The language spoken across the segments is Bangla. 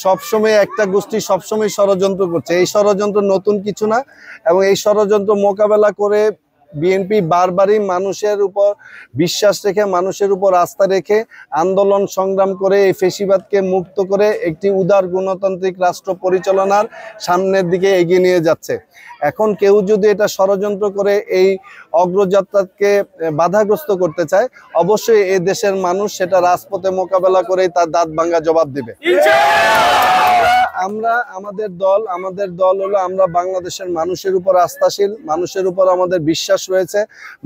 সবসময় একটা গোষ্ঠী সবসময় ষড়যন্ত্র করছে। এই ষড়যন্ত্র নতুন কিছু না, এবং এই ষড়যন্ত্র মোকাবেলা করে বিএনপি বারবারই মানুষের উপর বিশ্বাস রেখে, মানুষের উপর আস্থা রেখে আন্দোলন সংগ্রাম করে এই ফ্যাসিবাদকে মুক্ত করে একটি উদার গণতান্ত্রিক রাষ্ট্র পরিচালনার সামনের দিকে এগিয়ে নিয়ে যাচ্ছে। এখন কেউ যদি এটা ষড়যন্ত্র করে এই অগ্রযাত্রাকে বাধাগ্রস্ত করতে চায়, অবশ্যই এই দেশের মানুষ সেটা রাজপথে মোকাবেলা করেই তার দাঁত ভাঙ্গা জবাব দিবে। আমরা আমাদের দল হলো, আমরা বাংলাদেশের মানুষের উপর আস্থাশীল, মানুষের উপর আমাদের বিশ্বাস রয়েছে,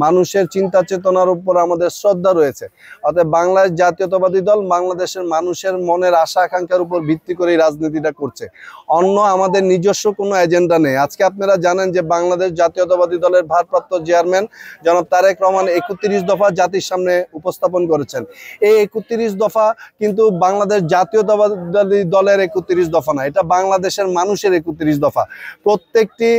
মানুষের চিন্তা চেতনার উপর আমাদের শ্রদ্ধা রয়েছে। অতএব বাংলাদেশ জাতীয়তাবাদী দল বাংলাদেশের মানুষের মনের আশা আকাঙ্ক্ষার উপর ভিত্তি করে রাজনীতিটা করছে। অন্য আমাদের নিজস্ব কোনো এজেন্ডা নেই। আজকে আপনারা জানেন যে বাংলাদেশ জাতীয়তাবাদী দলের ভারপ্রাপ্ত চেয়ারম্যান জনাব তারেক রহমান 31 দফা জাতির সামনে উপস্থাপন করেছেন। এই 31 দফা কিন্তু বাংলাদেশ জাতীয়তাবাদী দলের 31 দফা না, এটা বাংলাদেশের মানুষের 31 দফা। প্রত্যেকটি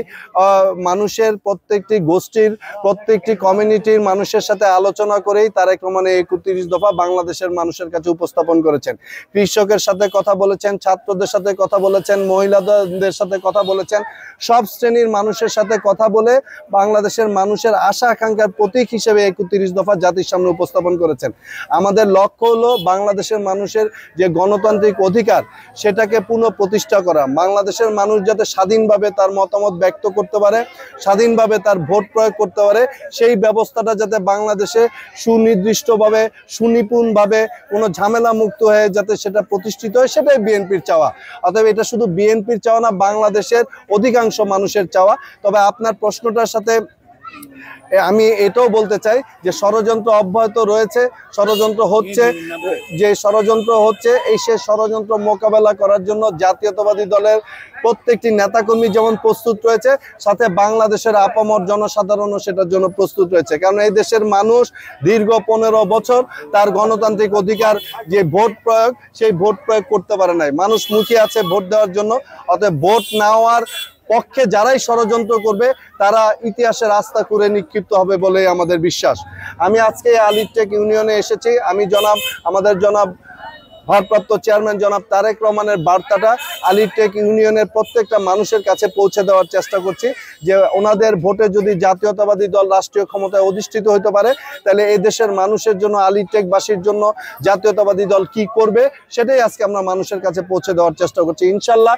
মানুষের, প্রত্যেকটি গোষ্ঠীর, প্রত্যেকটি কমিউনিটির মানুষের সাথে আলোচনা করেই তারেক রহমান 31 দফা বাংলাদেশের মানুষের কাছে উপস্থাপন করেছেন। কৃষকের সাথে কথা বলেছেন, ছাত্রদের সাথে কথা বলেছেন, মহিলাদের সাথে কথা বলেছেন, সব শ্রেণীর মানুষের সাথে কথা বলে বাংলাদেশের মানুষের আশা আকাঙ্ক্ষার প্রতীক হিসেবে 31 দফা জাতির সামনে উপস্থাপন করেছেন। আমাদের লক্ষ্য হলো বাংলাদেশের মানুষের যে গণতান্ত্রিক অধিকার সেটাকে পুনঃপ্রতিষ্ঠা করা। বাংলাদেশের মানুষ যাতে স্বাধীনভাবে তার মতামত ব্যক্ত করতে পারে, স্বাধীনভাবে তার ভোট প্রয়োগ করতে পারে, সেই ব্যবস্থাটা যাতে বাংলাদেশে সুনির্দিষ্টভাবে, সুনিপুণভাবে, কোনো ঝামেলা মুক্ত হয়ে যাতে সেটা প্রতিষ্ঠিত হয়, সেটাই বিএনপির চাওয়া। অতএব এটা শুধু বিএনপির চাওয়া না, বাংলাদেশের অধিকাংশ মানুষের চাওয়া। তবে আপনার প্রশ্নটার সাথে আমি এটাও বলতে চাই যে ষড়যন্ত্র অব্যাহত রয়েছে, ষড়যন্ত্র হচ্ছে, এই সে ষড়যন্ত্র মোকাবেলা করার জন্য জাতীয়তাবাদী দলের প্রত্যেকটি নেতাকর্মী যেমন প্রস্তুত রয়েছে, সাথে বাংলাদেশের আপামর জনসাধারণও সেটার জন্য প্রস্তুত রয়েছে। কারণ এই দেশের মানুষ দীর্ঘ 15 বছর তার গণতান্ত্রিক অধিকার যে ভোট প্রয়োগ, সেই ভোট প্রয়োগ করতে পারে নাই। মানুষ মুখিয়ে আছে ভোট দেওয়ার জন্য। অতএব ভোট না হওয়ার পক্ষে যারাই ষড়যন্ত্র করবে তারা ইতিহাসের রাস্তা করে নিক্ষিপ্ত হবে বলে আমাদের বিশ্বাস। আমি আজকে আলিটেক ইউনিয়নে এসেছি। আমি আমাদের ভারপ্রাপ্ত চেয়ারম্যান জনাব তারেক রহমানের বার্তাটা আলিটেক ইউনিয়নের প্রত্যেকটা মানুষের কাছে পৌঁছে দেওয়ার চেষ্টা করছি, যে ওনাদের ভোটে যদি জাতীয়তাবাদী দল রাষ্ট্রীয় ক্ষমতায় অধিষ্ঠিত হতে পারে, তাহলে এই দেশের মানুষের জন্য, আলিটেকবাসীর জন্য জাতীয়তাবাদী দল কি করবে সেটাই আজকে আমরা মানুষের কাছে পৌঁছে দেওয়ার চেষ্টা করছি। ইনশাল্লাহ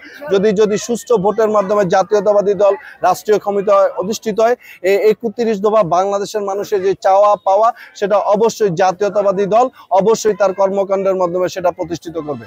যদি সুষ্ঠু ভোটের মাধ্যমে জাতীয়তাবাদী দল রাষ্ট্রীয় ক্ষমতায় অধিষ্ঠিত হয়, এই 31 দফা বাংলাদেশের মানুষের যে চাওয়া পাওয়া, সেটা অবশ্যই জাতীয়তাবাদী দল অবশ্যই তার কর্মকাণ্ডের মাধ্যমে সেটা প্রতিষ্ঠিত করবে।